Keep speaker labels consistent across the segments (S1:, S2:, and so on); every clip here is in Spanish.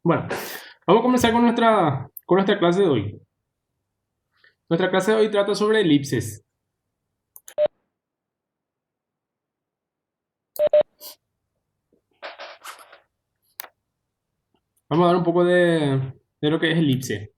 S1: Bueno, vamos a comenzar con nuestra clase de hoy. Nuestra clase de hoy trata sobre elipses. Vamos a dar un poco de lo que es elipse.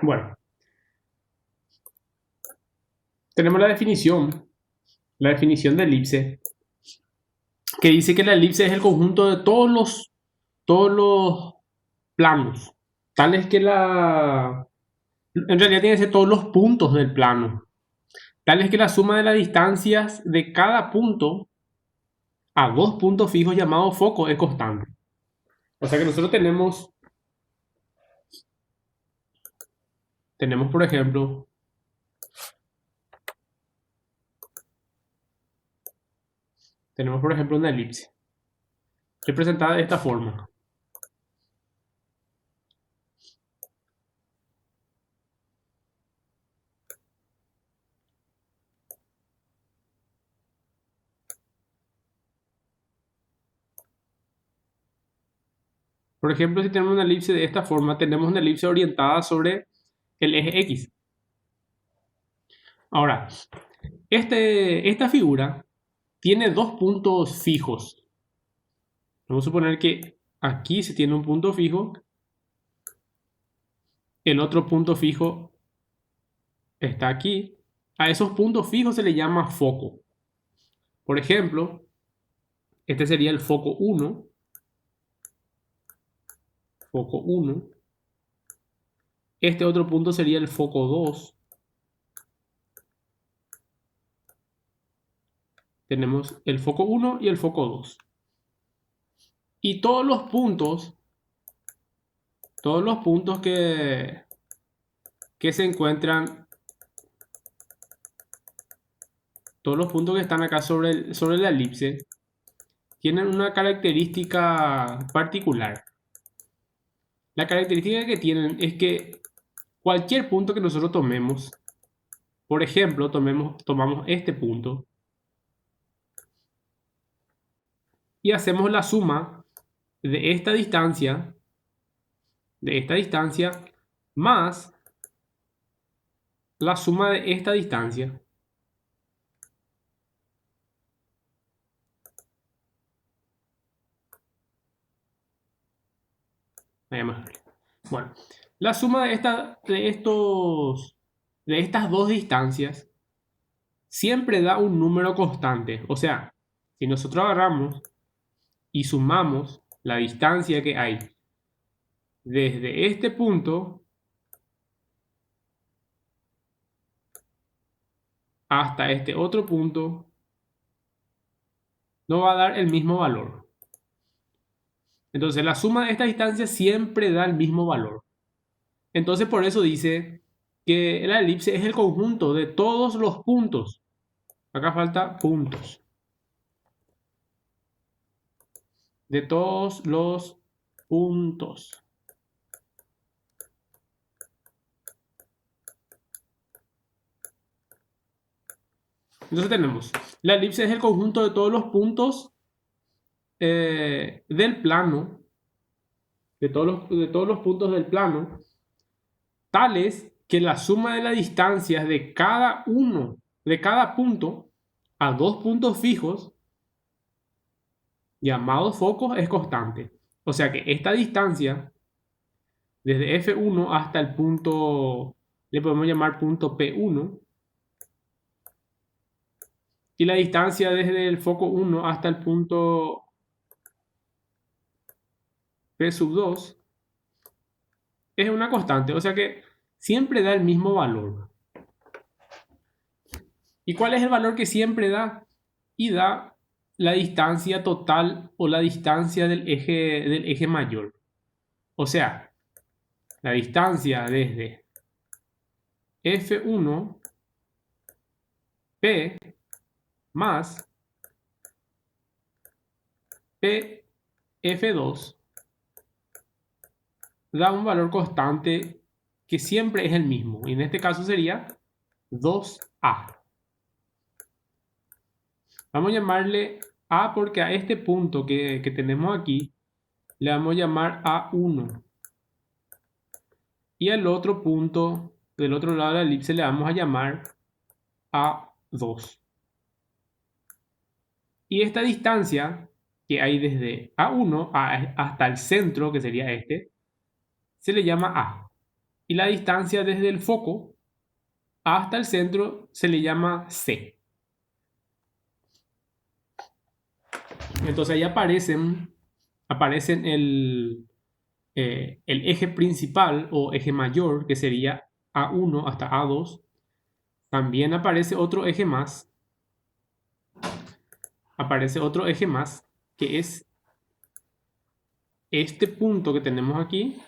S1: Bueno, tenemos la definición de elipse, que dice que la elipse es el conjunto de todos los planos, tales que en realidad tiene que ser todos los puntos del plano, tales que la suma de las distancias de cada punto a dos puntos fijos llamados foco es constante. O sea que nosotros tenemos por ejemplo, una elipse representada de esta forma. Por ejemplo, si tenemos una elipse de esta forma, tenemos una elipse orientada sobre el eje X. Ahora, esta figura tiene dos puntos fijos. Vamos a suponer que aquí se tiene un punto fijo, el otro punto fijo está aquí. A esos puntos fijos se le llama foco. Por ejemplo, este sería el foco 1, foco 1. Este otro punto sería el foco 2. Tenemos el foco 1 y el foco 2. Y todos los puntos que se encuentran, todos los puntos que están acá sobre la elipse, tienen una característica particular. La característica que tienen es que cualquier punto que nosotros tomemos, por ejemplo, tomamos este punto y hacemos la suma de esta distancia más la suma de esta distancia. Bueno, la suma de estas dos distancias siempre da un número constante. O sea, si nosotros agarramos y sumamos la distancia que hay desde este punto hasta este otro punto, nos va a dar el mismo valor. Entonces, la suma de esta distancia siempre da el mismo valor. Entonces, por eso dice que la elipse es el conjunto de todos los puntos. Acá falta puntos. De todos los puntos. Entonces tenemos, la elipse es el conjunto de todos los puntos del plano, de todos los puntos del plano, tales que la suma de las distancias de cada uno, de cada punto, a dos puntos fijos, llamados focos, es constante. O sea que esta distancia, desde F1 hasta el punto, le podemos llamar punto P1, y la distancia desde el foco 1 hasta el punto P sub 2 es una constante, o sea que siempre da el mismo valor. ¿Y cuál es el valor que siempre da? Y da la distancia total o la distancia del eje mayor. O sea, la distancia desde F1 P más P F2 da un valor constante que siempre es el mismo. Y en este caso sería 2A. Vamos a llamarle A porque a este punto que tenemos aquí le vamos a llamar A1. Y al otro punto del otro lado de la elipse le vamos a llamar A2. Y esta distancia que hay desde A1 hasta el centro, que sería este, se le llama A. Y la distancia desde el foco hasta el centro se le llama C. Entonces ahí aparecen el eje principal o eje mayor, que sería A1 hasta A2. También aparece otro eje más, que es este punto que tenemos aquí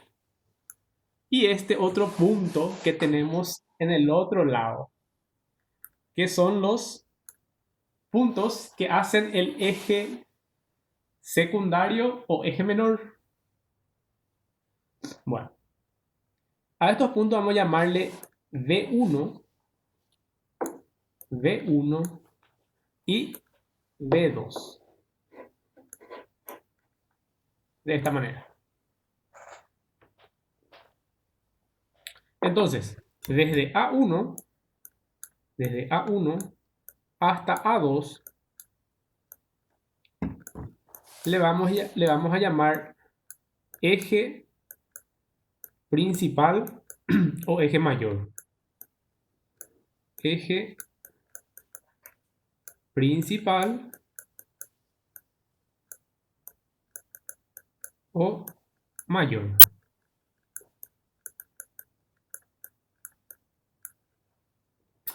S1: y este otro punto que tenemos en el otro lado, que son los puntos que hacen el eje secundario o eje menor. Bueno, a estos puntos vamos a llamarle V1, V1 y V2. De esta manera. Entonces, desde A1 hasta A2, le vamos a llamar eje principal o eje mayor. Eje principal o mayor.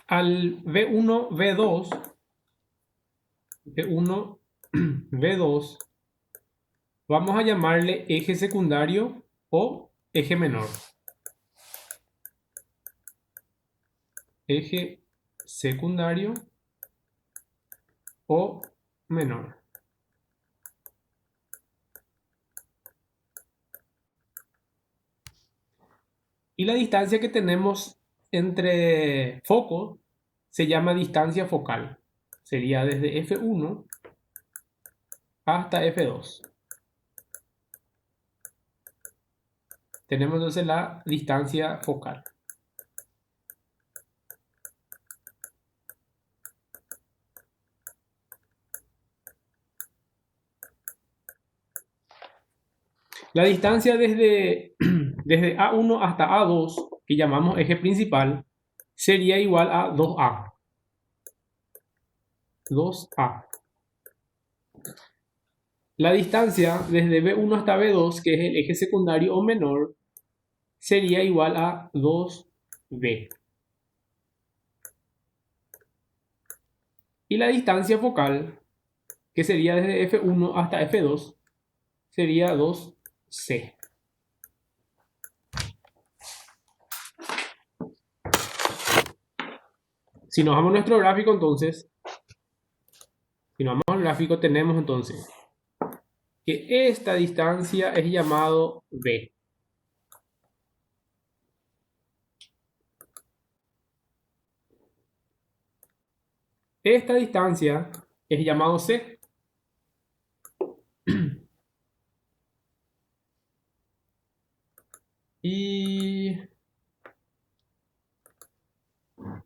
S1: Al V1, V2, V1, V2, vamos a llamarle eje secundario o eje menor. Eje secundario o menor. Y la distancia que tenemos entre focos se llama distancia focal. Sería desde F1 hasta F2. Tenemos entonces la distancia focal. La distancia desde A1 hasta A2, que llamamos eje principal, sería igual a 2A. 2A. La distancia desde B1 hasta B2, que es el eje secundario o menor, sería igual a 2B. Y la distancia focal, que sería desde F1 hasta F2, sería 2C. Si nos vamos a nuestro gráfico, entonces, si nos vamos al gráfico, tenemos entonces que esta distancia es llamado B. Esta distancia es llamado C. Y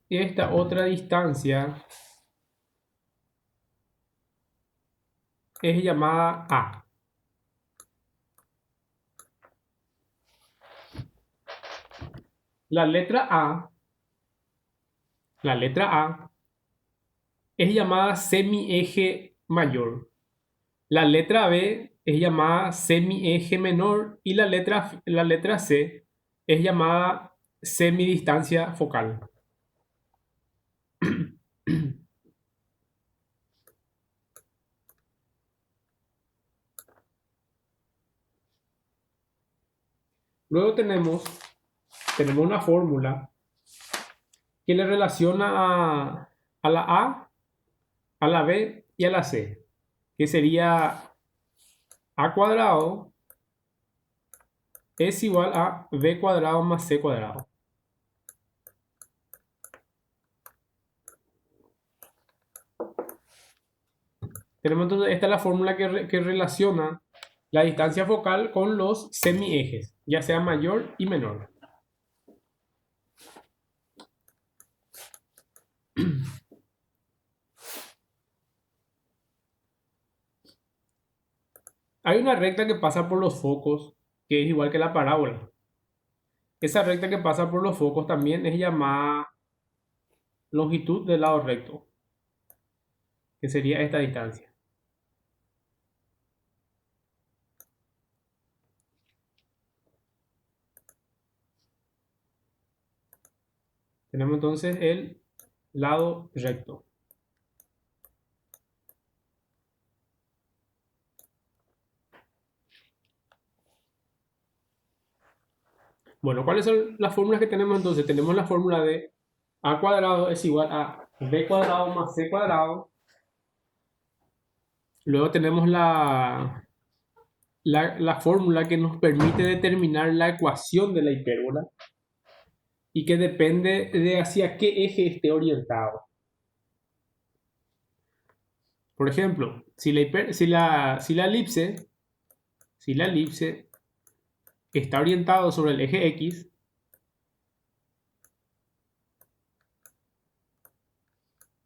S1: esta otra distancia es llamada A. La letra A, la letra A es llamada semieje mayor. La letra B es llamada semieje menor y la letra C es llamada semidistancia focal. Luego tenemos una fórmula que le relaciona a la a la B y a la C, que sería A cuadrado es igual a B cuadrado más C cuadrado. Tenemos entonces, esta es la fórmula que relaciona la distancia focal con los semiejes, ya sea mayor y menor. Hay una recta que pasa por los focos, que es igual que la parábola. Esa recta que pasa por los focos también es llamada longitud del lado recto, que sería esta distancia. Tenemos entonces el lado recto. Bueno, ¿cuáles son las fórmulas que tenemos entonces? Tenemos la fórmula de a cuadrado es igual a b cuadrado más c cuadrado. Luego tenemos la fórmula que nos permite determinar la ecuación de la hipérbola y que depende de hacia qué eje esté orientado. Por ejemplo, si la elipse está orientado sobre el eje X,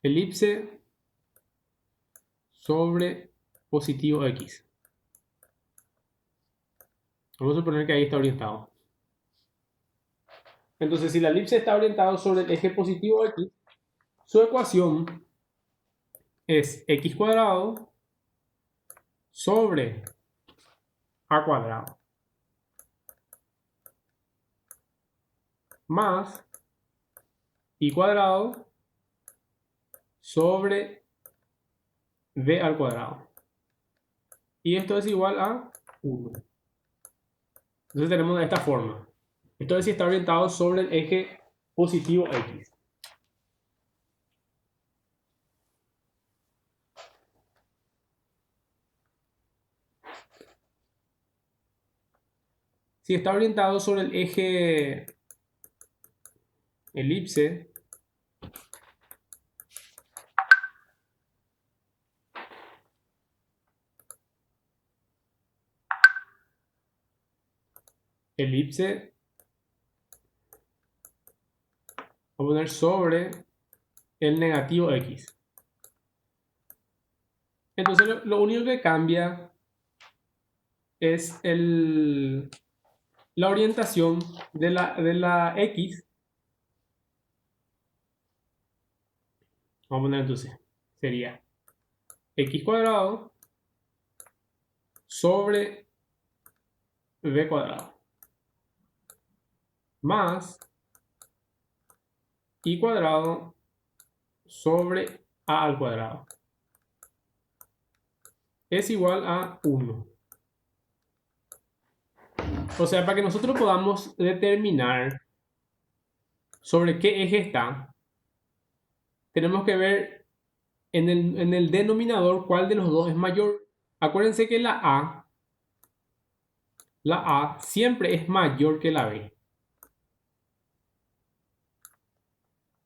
S1: elipse sobre positivo X. Vamos a suponer que ahí está orientado. Entonces, si la elipse está orientada sobre el eje positivo X, su ecuación es X cuadrado sobre A cuadrado más Y cuadrado sobre B al cuadrado. Y esto es igual a 1. Entonces tenemos de esta forma. Esto es si está orientado sobre el eje positivo X. Si está orientado sobre el eje elipse, elipse, voy a poner sobre el negativo X. Entonces lo único que cambia es la orientación de la X. Vamos a poner entonces, sería X cuadrado sobre B cuadrado más Y cuadrado sobre A al cuadrado es igual a 1. O sea, para que nosotros podamos determinar sobre qué eje está, tenemos que ver en el denominador cuál de los dos es mayor. Acuérdense que la A siempre es mayor que la B.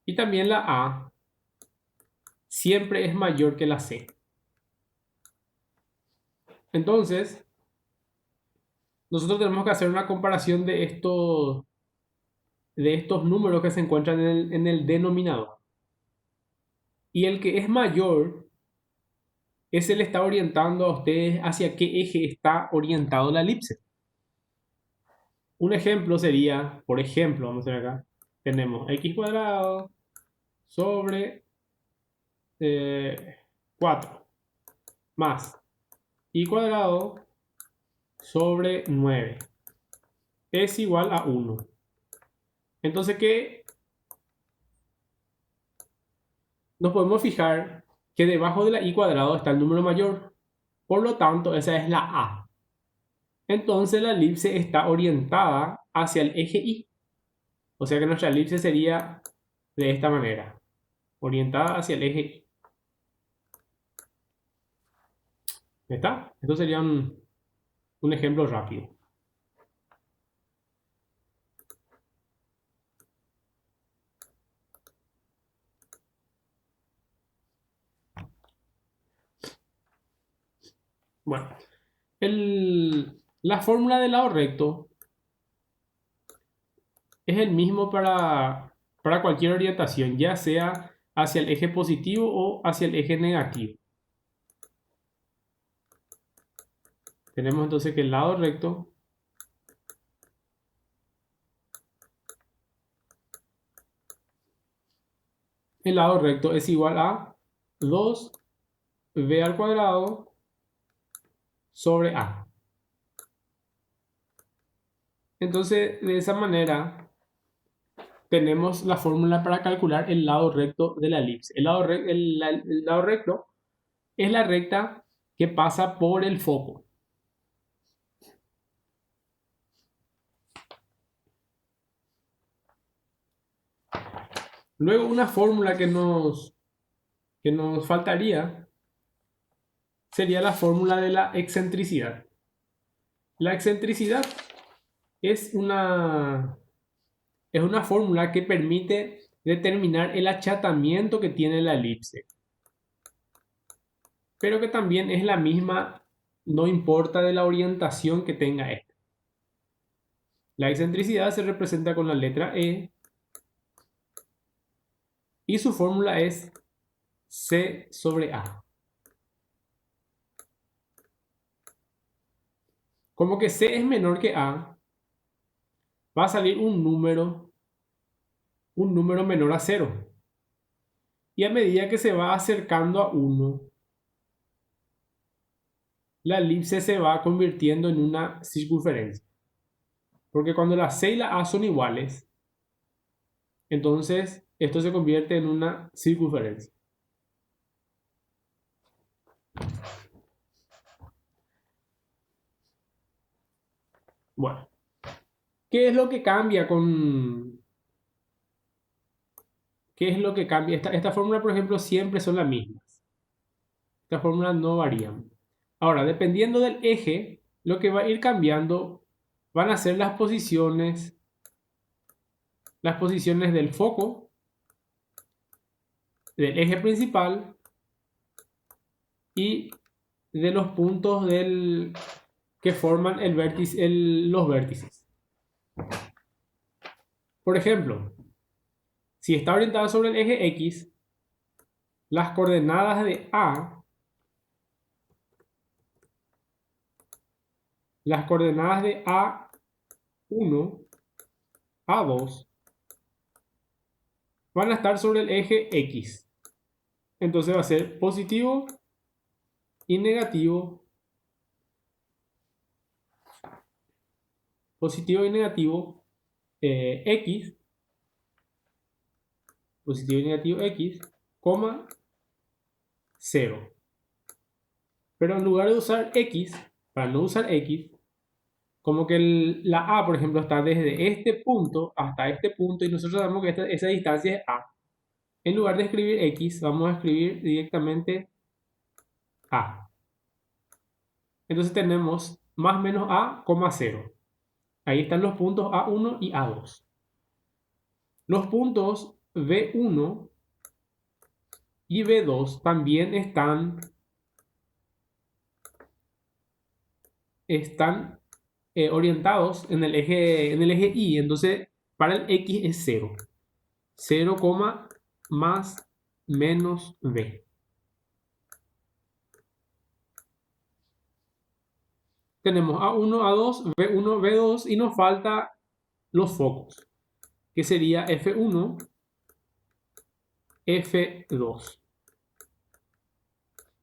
S1: Y también la A siempre es mayor que la C. Entonces, nosotros tenemos que hacer una comparación de estos números que se encuentran en el denominador. Y el que es mayor, ese le está orientando a ustedes hacia qué eje está orientado la elipse. Un ejemplo sería, por ejemplo, vamos a ver acá, tenemos x cuadrado sobre 4 más y cuadrado sobre 9 es igual a 1. Entonces, ¿qué? Nos podemos fijar que debajo de la y cuadrado está el número mayor. Por lo tanto, esa es la a. Entonces, la elipse está orientada hacia el eje y. O sea que nuestra elipse sería de esta manera, orientada hacia el eje y. ¿Está? Esto sería un ejemplo rápido. Bueno, la fórmula del lado recto es el mismo para cualquier orientación, ya sea hacia el eje positivo o hacia el eje negativo. Tenemos entonces que el lado recto es igual a 2b al cuadrado sobre a. Entonces, de esa manera, tenemos la fórmula para calcular el lado recto de la elipse. El lado recto es la recta que pasa por el foco. Luego, una fórmula que nos faltaría sería la fórmula de la excentricidad. La excentricidad es es una fórmula que permite determinar el achatamiento que tiene la elipse, pero que también es la misma, no importa de la orientación que tenga esta. La excentricidad se representa con la letra E y su fórmula es C sobre A. Como que C es menor que A, va a salir un número menor a 0. Y a medida que se va acercando a 1, la elipse se va convirtiendo en una circunferencia. Porque cuando la C y la A son iguales, entonces esto se convierte en una circunferencia. Bueno, ¿qué es lo que cambia ¿Qué es lo que cambia? Esta fórmula, por ejemplo, siempre son las mismas. Estas fórmulas no varían. Ahora, dependiendo del eje, lo que va a ir cambiando van a ser las posiciones del foco, del eje principal y de los puntos que forman los vértices. Por ejemplo, si está orientada sobre el eje X, las coordenadas de A, las coordenadas de A1, A2, van a estar sobre el eje X. Entonces va a ser positivo y negativo. Positivo y negativo X. Positivo y negativo X, coma 0. Pero en lugar de usar X, para no usar X, como que la A, por ejemplo, está desde este punto hasta este punto y nosotros sabemos que esa distancia es A. En lugar de escribir X, vamos a escribir directamente A. Entonces tenemos más menos A, 0. Ahí están los puntos A1 y A2. Los puntos B1 y B2 también están están orientados en el eje Y. Entonces, para el X es 0. 0, más menos B. Tenemos A1, A2, B1, B2 y nos falta los focos, que sería F1, F2.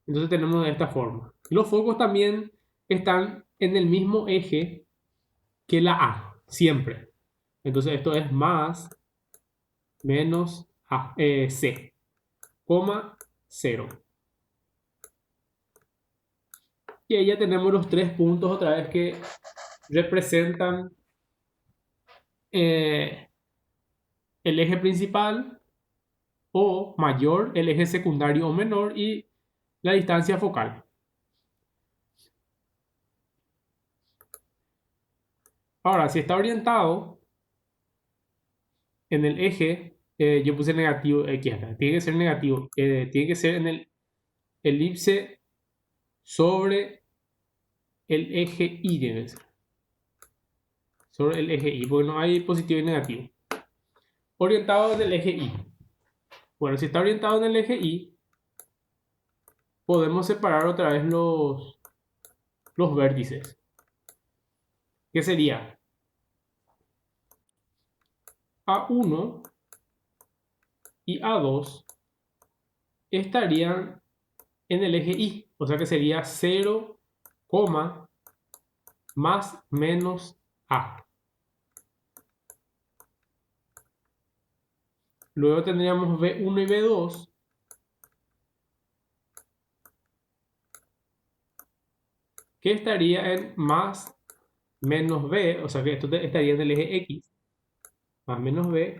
S1: Entonces tenemos de esta forma. Los focos también están en el mismo eje que la A, siempre. Entonces esto es más menos A, C, coma 0. Y ahí ya tenemos los tres puntos otra vez que representan el eje principal o mayor, el eje secundario o menor y la distancia focal. Ahora, si está orientado en el eje, yo puse negativo X acá, tiene que ser negativo, tiene que ser en el elipse sobre el eje Y, tiene que ser. Sobre el eje Y, porque no hay positivo y negativo. Orientado en el eje Y. Bueno, si está orientado en el eje Y, podemos separar otra vez los vértices. ¿Qué sería? A1 y A2 estarían en el eje Y, o sea que sería 0, más menos A. Luego tendríamos B1 y B2, que estaría en más menos B, o sea que esto estaría en el eje X, más menos B,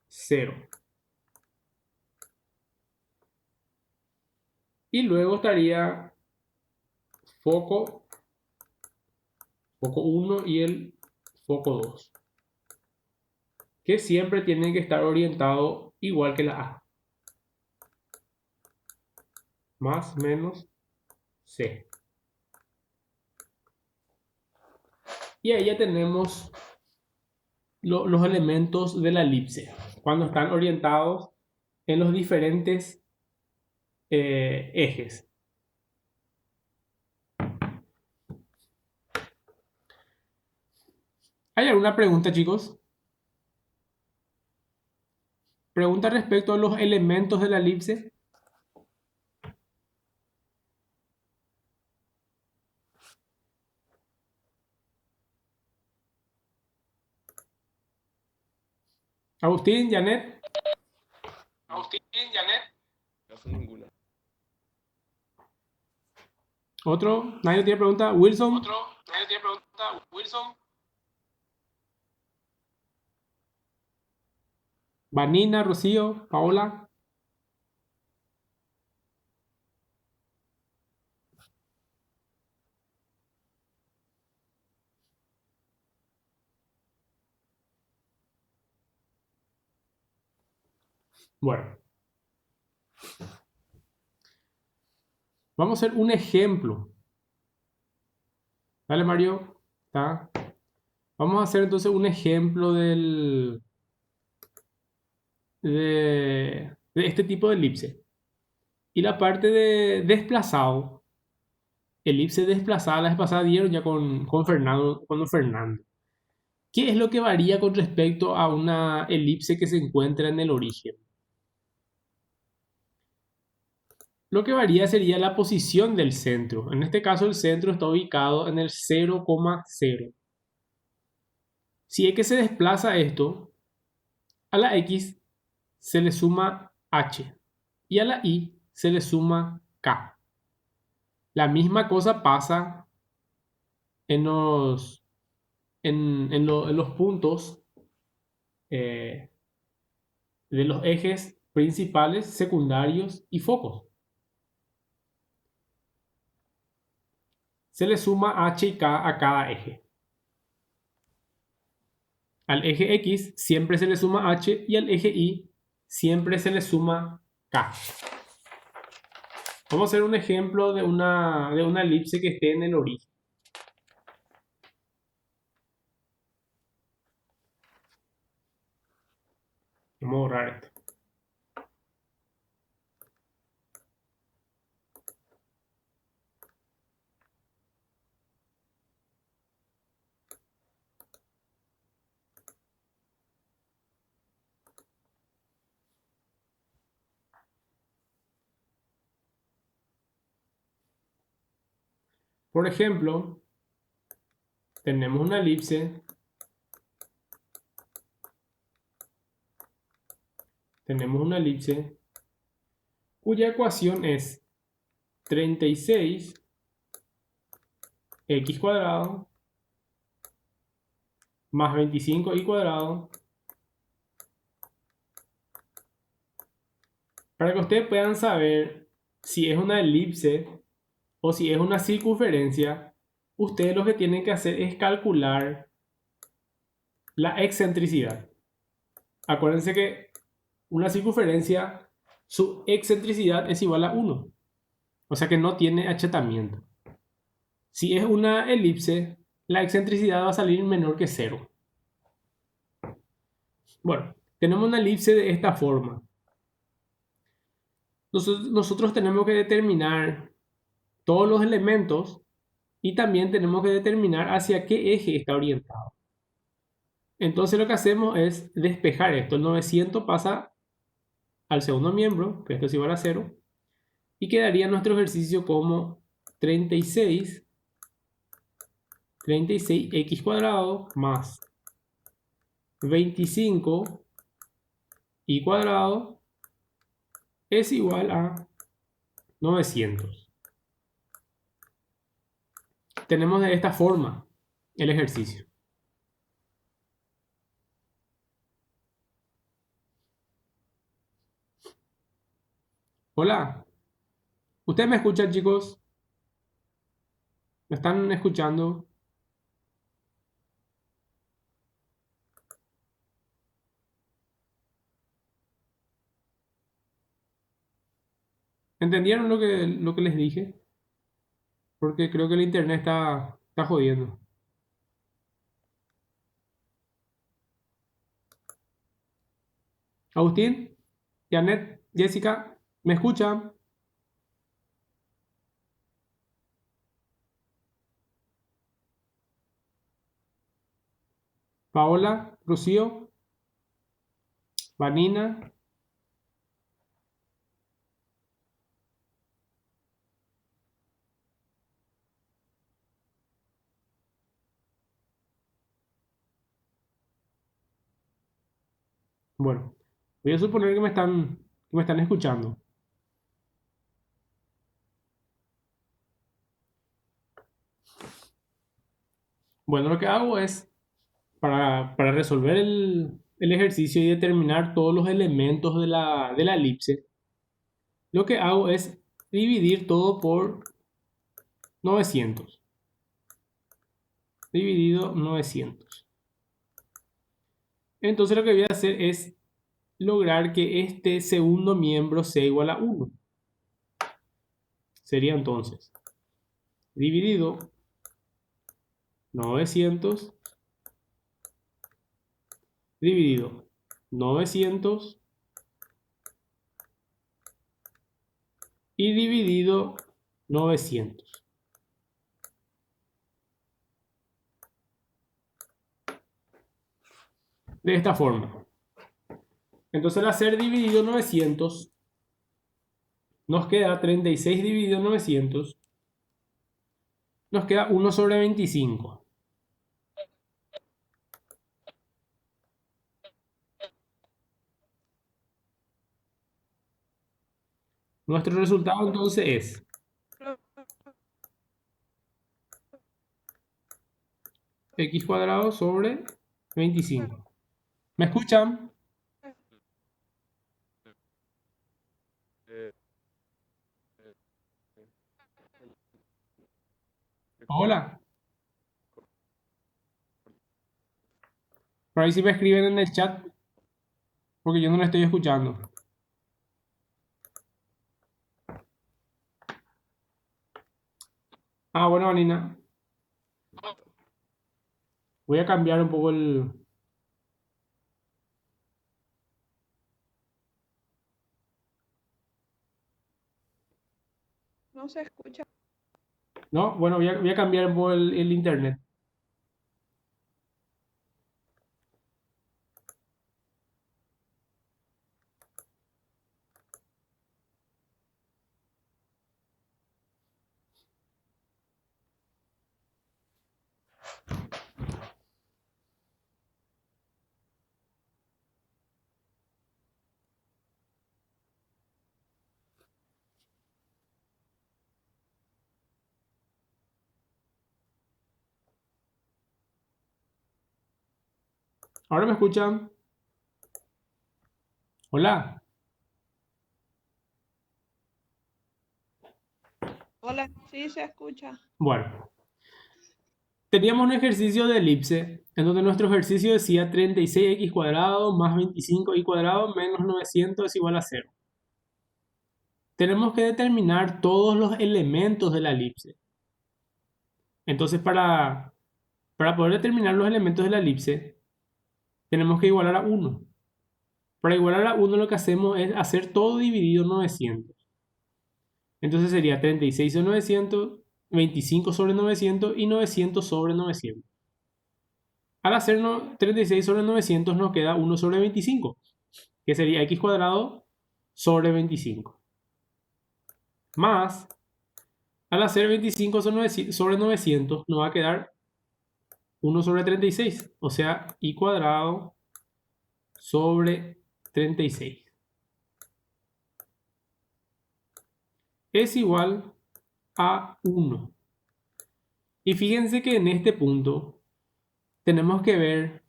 S1: 0. Y luego estaría foco 1 y el foco 2, que siempre tienen que estar orientados igual que la A, más menos C. Y ahí ya tenemos los elementos de la elipse, cuando están orientados en los diferentes ejes. ¿Hay alguna pregunta, chicos? Pregunta respecto a los elementos de la elipse. Agustín, Janet.
S2: Agustín, Janet. No son ninguna.
S1: Otro, nadie tiene pregunta. Wilson.
S2: Otro, nadie tiene pregunta. Wilson.
S1: Vanina, Rocío, Paola. Bueno, vamos a hacer un ejemplo. Dale, Mario. ¿Está? Vamos a hacer entonces un ejemplo de este tipo de elipse. Y la parte de desplazado, elipse desplazada, la vez pasada dieron ya con Fernando, con Fernando. ¿Qué es lo que varía con respecto a una elipse que se encuentra en el origen? Lo que varía sería la posición del centro. En este caso el centro está ubicado en el 0,0. Si es que se desplaza esto, a la X se le suma H y a la Y se le suma K. La misma cosa pasa en en los puntos de los ejes principales, secundarios y focos. Se le suma H y K a cada eje. Al eje X siempre se le suma H y al eje Y siempre se le suma K. Vamos a hacer un ejemplo de una elipse que esté en el origen. Vamos a borrar esto. Por ejemplo, tenemos una elipse, cuya ecuación es 36 x cuadrado más 25 y cuadrado. Para que ustedes puedan saber si es una elipse o si es una circunferencia, ustedes lo que tienen que hacer es calcular la excentricidad. Acuérdense que una circunferencia, su excentricidad es igual a 1. O sea que no tiene achatamiento. Si es una elipse, la excentricidad va a salir menor que 0. Bueno, tenemos una elipse de esta forma. Nosotros tenemos que determinar todos los elementos y también tenemos que determinar hacia qué eje está orientado. Entonces lo que hacemos es despejar esto. El 900 pasa al segundo miembro, que esto es igual a 0, y quedaría nuestro ejercicio como 36x cuadrado más 25 y cuadrado es igual a 900. Tenemos de esta forma el ejercicio. Hola, ¿ustedes me escuchan, chicos? ¿Me están escuchando? ¿Entendieron lo que les dije? Porque creo que el internet está jodiendo. Agustín, Janet, Jessica, ¿me escuchan? Paola, Rocío, Vanina. Bueno, voy a suponer que me están escuchando. Bueno, lo que hago es, para resolver el ejercicio y determinar todos los elementos de la elipse, lo que hago es dividir todo por 900. Dividido 900. Entonces lo que voy a hacer es lograr que este segundo miembro sea igual a 1. Sería entonces dividido 900 dividido 900 y dividido 900. De esta forma. Entonces al hacer dividido 900, nos queda 36 dividido 900, nos queda 1 sobre 25. Nuestro resultado entonces es x cuadrado sobre 25. ¿Me escuchan? Hola. Por ahí si me escriben en el chat, porque yo no lo estoy escuchando. Ah, bueno, Vanina. Voy a cambiar un poco
S3: se escucha.
S1: ¿No? Bueno, voy a cambiar por el internet. ¿Ahora me escuchan? Hola.
S3: Hola, sí se escucha.
S1: Bueno, teníamos un ejercicio de elipse en donde nuestro ejercicio decía 36x cuadrado más 25y cuadrado menos 900 es igual a 0. Tenemos que determinar todos los elementos de la elipse. Entonces, para poder determinar los elementos de la elipse, tenemos que igualar a 1. Para igualar a 1 lo que hacemos es hacer todo dividido en 900. Entonces sería 36 sobre 900, 25 sobre 900 y 900 sobre 900. Al hacer 36 sobre 900 nos queda 1 sobre 25, que sería x cuadrado sobre 25. Más, al hacer 25 sobre 900 nos va a quedar 1 sobre 36, o sea, y cuadrado sobre 36. Es igual a 1. Y fíjense que en este punto tenemos que ver.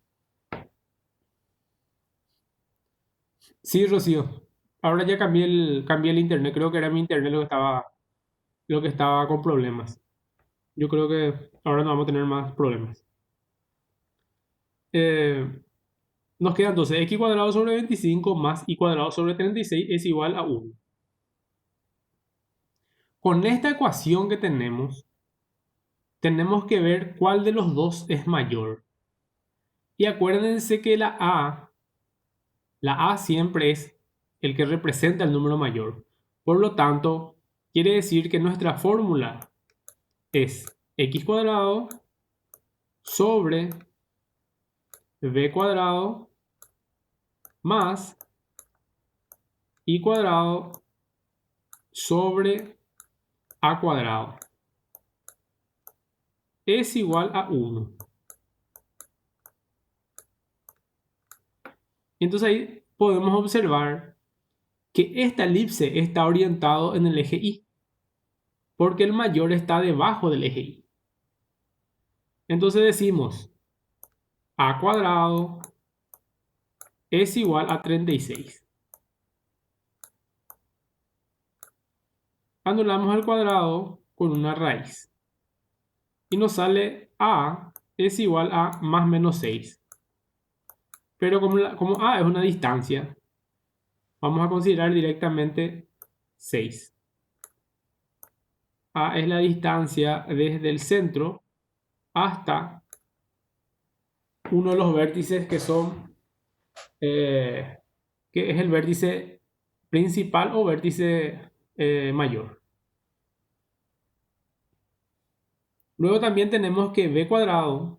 S1: Sí, Rocío. Ahora ya cambié el internet. Creo que era mi internet lo que estaba con problemas. Yo creo que ahora no vamos a tener más problemas. Eh, Nos queda entonces x cuadrado sobre 25 más y cuadrado sobre 36 es igual a 1. Con esta ecuación que tenemos que ver cuál de los dos es mayor. Y acuérdense que la A siempre es el que representa el número mayor. Por lo tanto, quiere decir que nuestra fórmula es x cuadrado sobre b cuadrado más y cuadrado sobre a cuadrado es igual a 1. Entonces ahí podemos observar que esta elipse está orientado en el eje Y, porque el mayor está debajo del eje Y. Entonces decimos a cuadrado es igual a 36. Anulamos el cuadrado con una raíz. Y nos sale a es igual a más menos 6. Pero como a es una distancia, vamos a considerar directamente 6. A es la distancia desde el centro hasta uno de los vértices que es el vértice principal o vértice mayor. Luego también tenemos que b cuadrado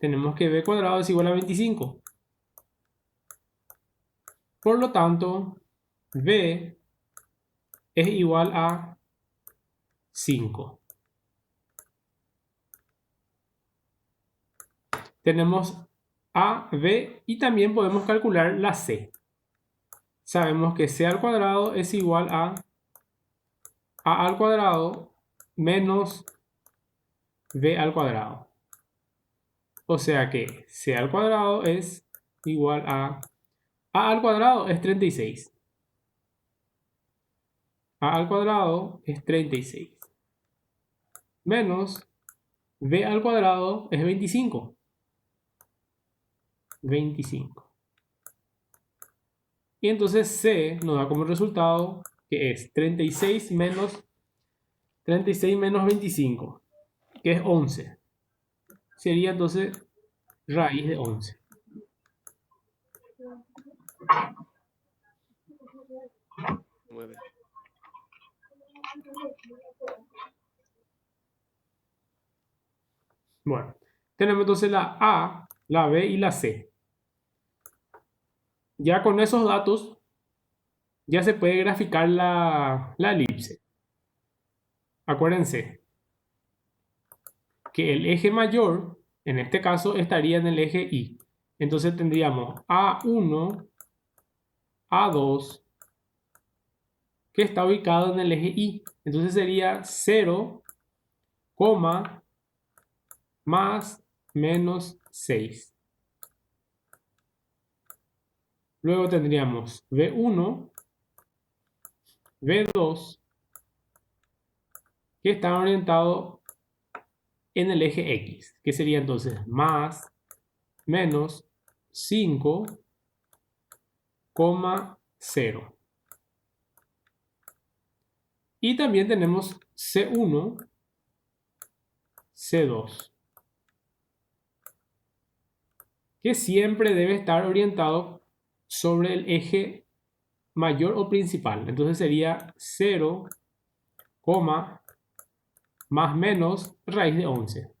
S1: es igual a 25. Por lo tanto, b es igual a 5. Tenemos a, b y también podemos calcular la c. Sabemos que c al cuadrado es igual a al cuadrado menos b al cuadrado. O sea que c al cuadrado es igual a al cuadrado es 36. A al cuadrado es 36. Menos b al cuadrado es 25. 25. Y entonces c nos da como resultado que es 36 menos 25, que es 11. Sería entonces raíz de 11. Bueno, tenemos entonces la A, la B y la C. Ya con esos datos ya se puede graficar la elipse. Acuérdense que el eje mayor, en este caso, estaría en el eje Y. Entonces tendríamos A1, A2, que está ubicado en el eje Y. Entonces sería 0, más menos 6. Luego tendríamos B1, B2, que está orientado en el eje X, que sería entonces más menos 5,0. Y también tenemos C1, C2, que siempre debe estar orientado sobre el eje mayor o principal. Entonces sería 0, más menos raíz de 11.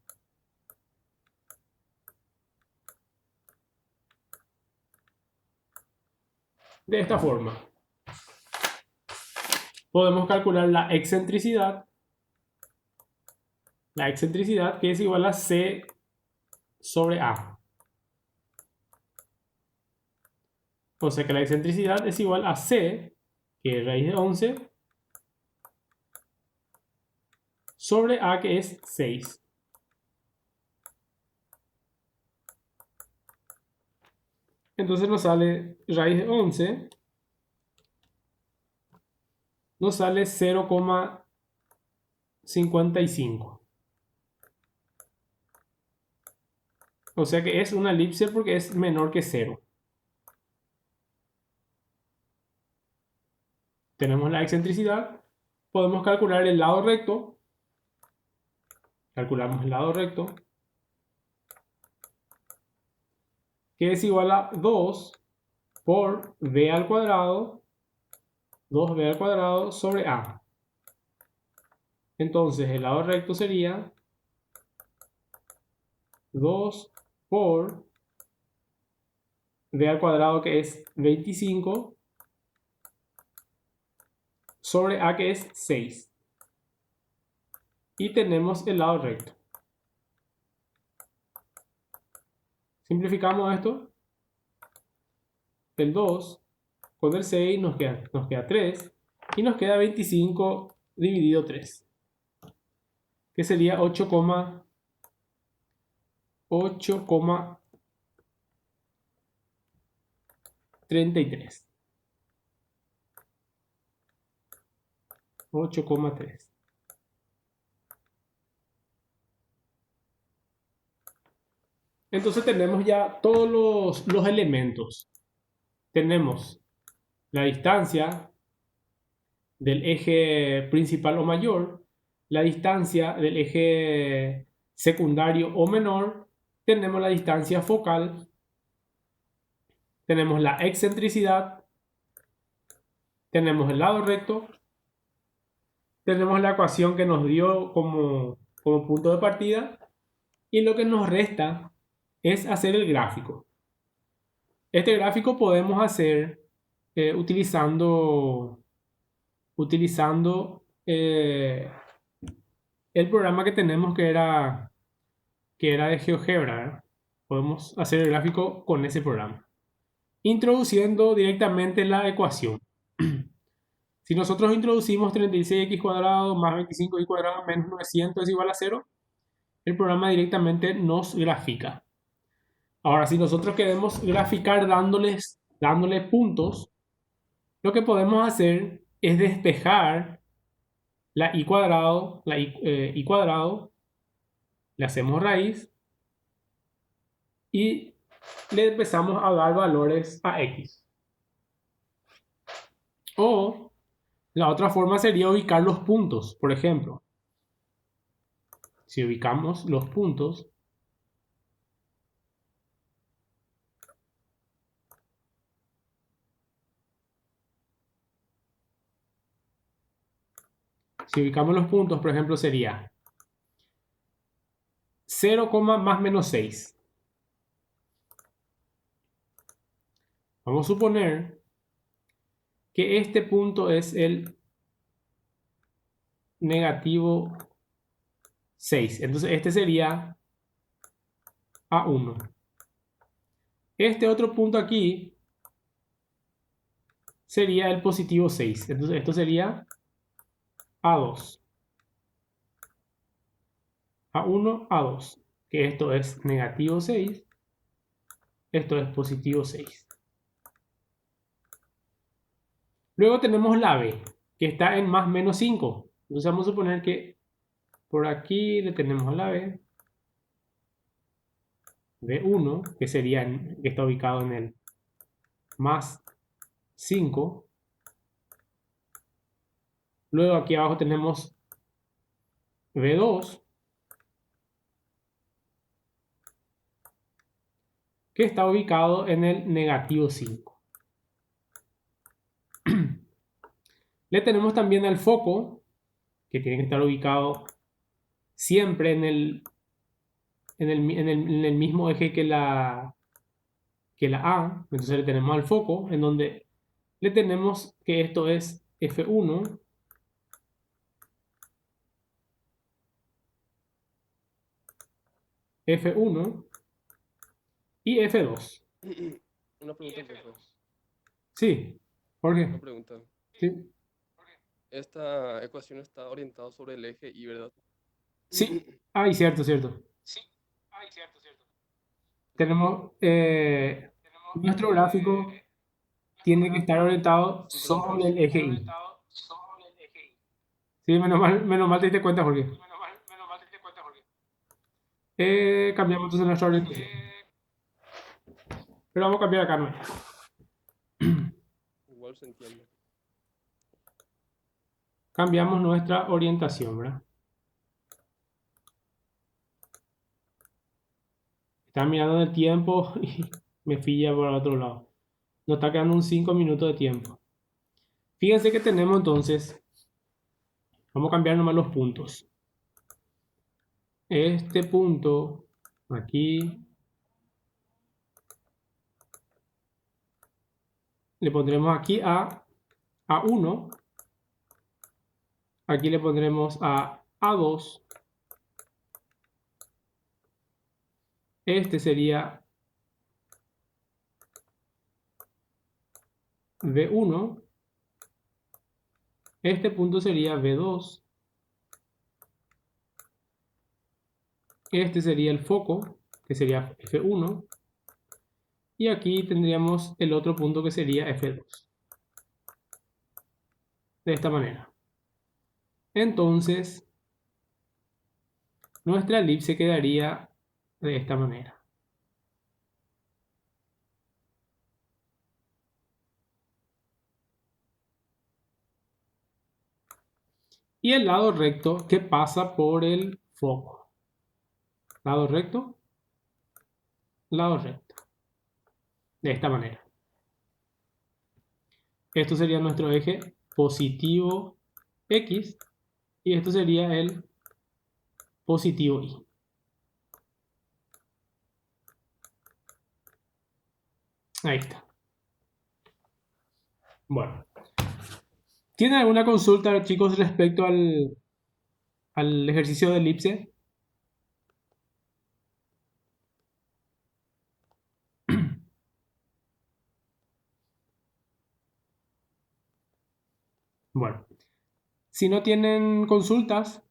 S1: De esta forma, podemos calcular la excentricidad que es igual a C sobre A. O sea que la excentricidad es igual a C, que es raíz de 11, sobre A, que es 6. Entonces nos sale raíz de 11, nos sale 0,55. O sea que es una elipse porque es menor que 0. Tenemos la excentricidad, podemos calcular el lado recto. Calculamos el lado recto, que es igual a 2 por b al cuadrado, 2b al cuadrado sobre a. Entonces el lado recto sería 2 por b al cuadrado, que es 25, sobre a, que es 6. Y tenemos el lado recto. Simplificamos esto. El 2 con el 6 nos queda 3. Y nos queda 25 dividido 3, que sería 8,33. 8,3. Entonces tenemos ya todos los elementos. Tenemos la distancia del eje principal o mayor, la distancia del eje secundario o menor, tenemos la distancia focal, tenemos la excentricidad, tenemos el lado recto, tenemos la ecuación que nos dio como punto de partida, y lo que nos resta es hacer el gráfico. Este gráfico podemos hacer utilizando el programa que tenemos, que era de GeoGebra, ¿verdad? Podemos hacer el gráfico con ese programa, introduciendo directamente la ecuación. Si nosotros introducimos 36x cuadrado más 25y cuadrado menos 900 es igual a 0, el programa directamente nos grafica. Ahora, si nosotros queremos graficar dándole puntos, lo que podemos hacer es despejar la y cuadrado, y cuadrado, le hacemos raíz y le empezamos a dar valores a x. O la otra forma sería ubicar los puntos. Por ejemplo, si ubicamos los puntos, Si ubicamos los puntos, por ejemplo, sería 0, más menos 6. Vamos a suponer que este punto es el negativo 6. Entonces este sería A1. Este otro punto aquí sería el positivo 6. Entonces esto sería A2. A1, A2. Que esto es negativo 6. Esto es positivo 6. Luego tenemos la B, que está en más menos 5. Entonces vamos a suponer que por aquí le tenemos a la B. B1, que sería, que está ubicado en el más 5. Luego aquí abajo tenemos B2, que está ubicado en el negativo 5. Le tenemos también al foco, que tiene que estar ubicado siempre en el mismo eje que la A. Entonces le tenemos al foco, en donde le tenemos que esto es F1, F1 y F2.
S4: Una pregunta, profe.
S1: Sí, ¿por
S4: Una
S1: qué?
S4: pregunta.
S1: Sí,
S4: Esta ecuación está orientada sobre el eje Y, ¿verdad?
S1: sí. Ay, cierto, cierto.
S2: Sí. Ay, cierto, cierto.
S1: Tenemos
S2: Tenemos
S1: nuestro gráfico tiene que estar orientado
S4: Sí, perdón,
S1: sobre el
S4: profe.
S1: eje Y.
S2: orientado sobre el eje Y.
S1: Sí, menos mal te diste cuenta, Jorge.
S2: Menos mal te diste cuenta, Jorge.
S1: Cambiamos entonces nuestra orientación. Pero vamos a cambiar acá, ¿no?
S4: Igual se entiende.
S1: Cambiamos nuestra orientación, ¿verdad? Estaba mirando el tiempo y me fui ya por el otro lado. Nos está quedando un 5 minutos de tiempo. Fíjense que tenemos entonces, vamos a cambiar nomás los puntos. Este punto, aquí, le pondremos aquí a A1. Aquí le pondremos a A2. Este sería B1. Este punto sería B2. Este sería el foco, que sería F1. Y aquí tendríamos el otro punto que sería F2. De esta manera. Entonces, nuestra elipse quedaría de esta manera. Y el lado recto que pasa por el foco. Lado recto, lado recto. De esta manera. Esto sería nuestro eje positivo X y esto sería el positivo Y. Ahí está. Bueno. ¿Tienen alguna consulta, chicos, respecto al ejercicio de elipse? Bueno, si no tienen consultas,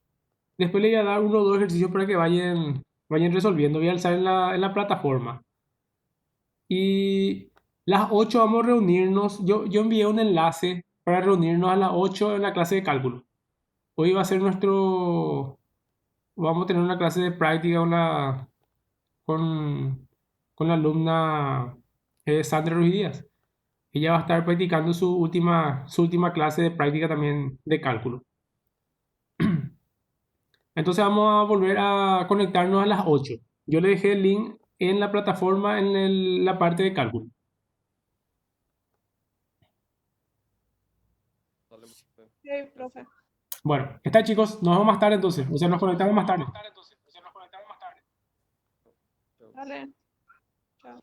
S1: después les voy a dar uno o dos ejercicios para que vayan resolviendo. Voy a alzar en la plataforma. Y las 8 vamos a reunirnos. Yo envié un enlace para reunirnos a las 8 en la clase de cálculo. Hoy va a ser vamos a tener una clase de práctica con la alumna Sandra Ruiz Díaz. Ella va a estar practicando su última clase de práctica también de cálculo. Entonces vamos a volver a conectarnos a las 8. Yo le dejé el link en la plataforma en la parte de cálculo.
S4: Dale, profe.
S3: Sí, profe.
S1: Bueno, está chicos, nos vemos más tarde entonces. O sea, nos conectamos más tarde.
S3: Dale. Chao.